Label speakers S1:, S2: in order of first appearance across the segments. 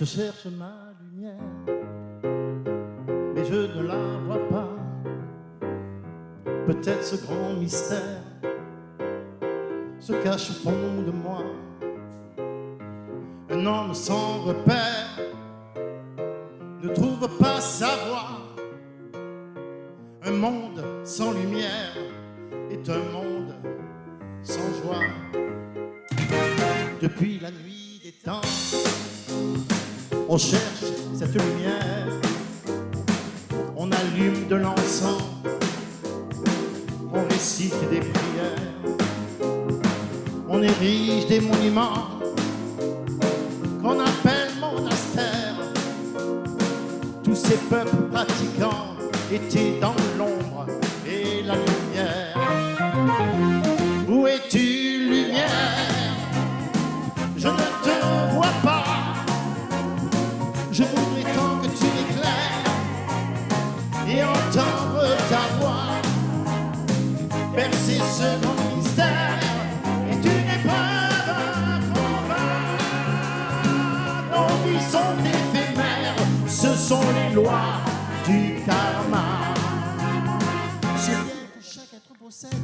S1: Je cherche ma lumière, mais je ne la vois pas. Peut-être ce grand mystère se cache au fond de moi. Un homme sans repère ne trouve pas sa voie. Un monde sans lumière est un monde sans joie. Depuis la nuit des temps, on cherche cette lumière. On allume de l'encens, on récite des prières, on érige des monuments qu'on appelle monastères. Tous ces peuples pratiquants étaient dans l'ombre et la lumière. Où es-tu, lumière? Je ne te vois pas. Je voudrais tant que tu m'éclaires et entendre ta voix percer ce grand mystère. Et tu n'es pas un province. Nos vies sont éphémères, ce sont les lois du karma. Ce lien que chaque être possède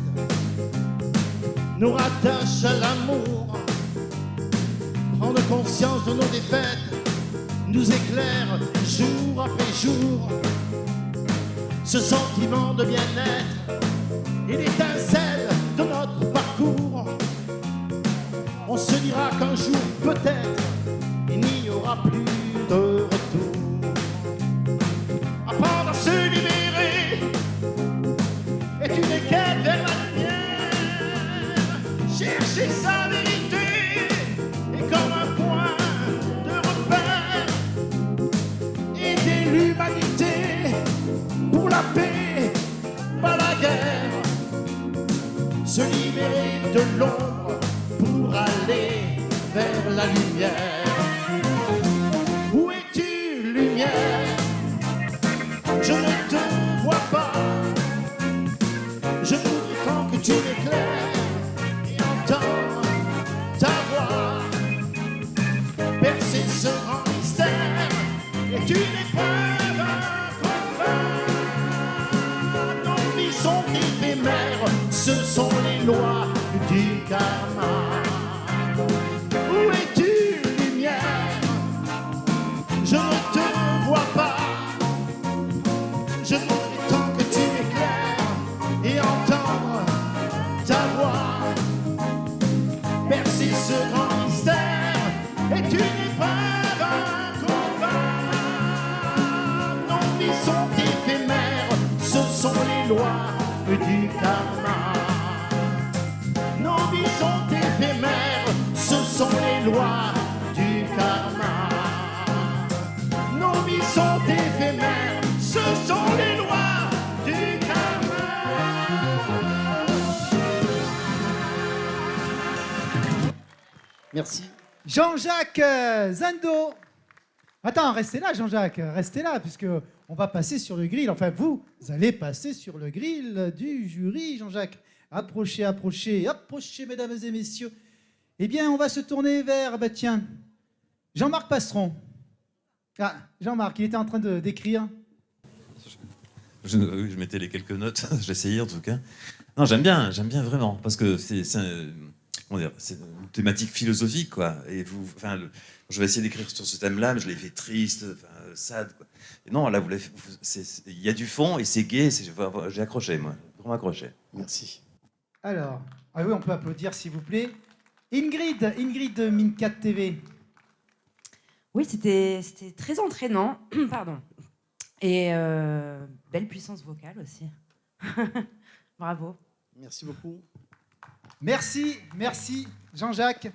S1: nous rattache à l'amour. Prendre conscience de nos défaites nous éclaire jour après jour. Ce sentiment de bien-être est l'étincelle de notre parcours. On se dira qu'un jour, peut-être, il n'y aura plus de retour. Apprendre à se libérer est une quête vers la lumière. Chercher sa vérité est comme un point de repère. Aider l'humanité pour la paix, pas la guerre. Se libérer de l'ombre pour aller vers la lumière. Où es-tu, lumière? Je ne te vois pas. Je voudrais tant que tu m'éclaires et entendre ta voix percer ce grand mystère. Et tu n'es pas un combat. Nos vies sont éphémères, ce sont les lois du karma. Où es-tu, lumière? Je ne te vois pas. Je voudrais tant que tu m'éclaires et entendre ta voix percer ce grand mystère. Et tu n'es pas un combat. Nos vies sont éphémères, ce sont les lois du karma. Nos vies sont éphémères, ce sont les lois du karma. Nos vies sont éphémères, ce sont les lois du karma. Merci.
S2: Jean-Jacques Zando. Attends, restez là, Jean-Jacques, restez là, puisque on va passer sur le grill. Enfin, vous allez passer sur le grill du jury, Jean-Jacques. Approchez, approchez, approchez, mesdames et messieurs. Eh bien, on va se tourner vers, tiens, Jean-Marc Passeron. Ah, Jean-Marc, il était en train d'écrire.
S3: Je mettais les quelques notes, j'essayais en tout cas. Non, j'aime bien vraiment, parce que c'est une thématique philosophique, quoi. Et je vais essayer d'écrire sur ce thème-là, mais je l'ai fait triste, sad, quoi. Et non, là, il y a du fond et c'est gai, j'ai accroché, moi. Vraiment accroché.
S1: Merci.
S2: Alors, ah oui, on peut applaudir, s'il vous plaît. Ingrid de Mincat TV.
S4: Oui, c'était très entraînant, pardon. Et belle puissance vocale aussi. Bravo.
S1: Merci beaucoup.
S2: Merci Jean-Jacques.